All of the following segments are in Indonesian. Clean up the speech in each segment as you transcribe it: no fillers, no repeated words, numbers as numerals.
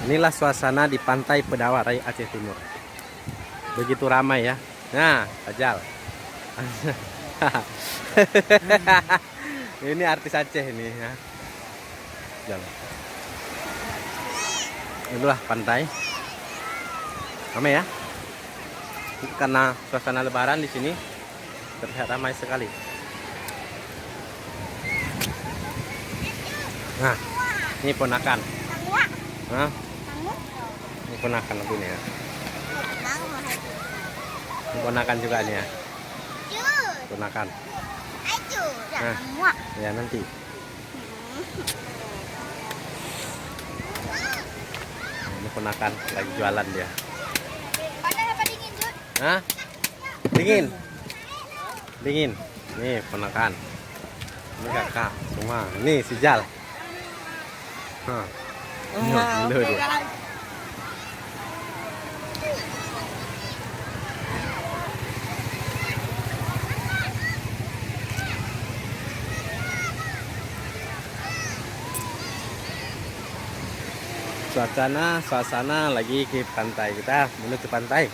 Inilah suasana di Pantai Pedawarai, Aceh Timur. Begitu ramai ya. Nah, Ajal. Ini artis Aceh ini ya. Jalan. Inilah pantai. Ramai ya. Ini karena suasana Lebaran di sini terlihat ramai sekali. Nah, ini ponakan. Hah? Ini ponakan aku nih ya. Ini ponakan juga nih ya. Ponakan. Nah, ya nanti. Ini ponakan lagi jualan dia. Panas apa dingin, Jun? Hah? Dingin. Dingin. Nih ponakan. Ini kakak semua. Nih si Jal. Hah. Dulu dia. Suasana lagi ke pantai, kita menuju pantai.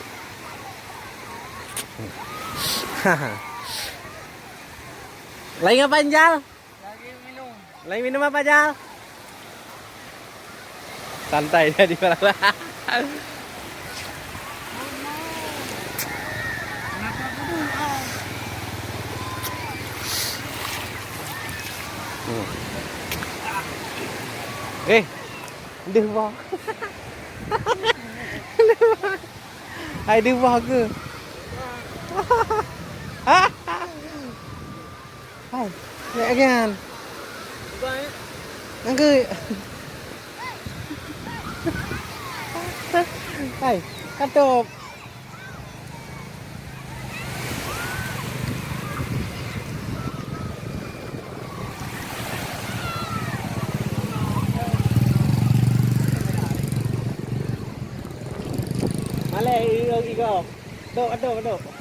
Lagi ngapain, Jal? Lagi minum. Lagi minum apa, Jal? Santai jadi malah. Kenapa Đưa vào. Ai đưa vào cơ. Hai, nhẹ gan. Ăn cười. Hai, cắt tộp. Male, igo. Aduh.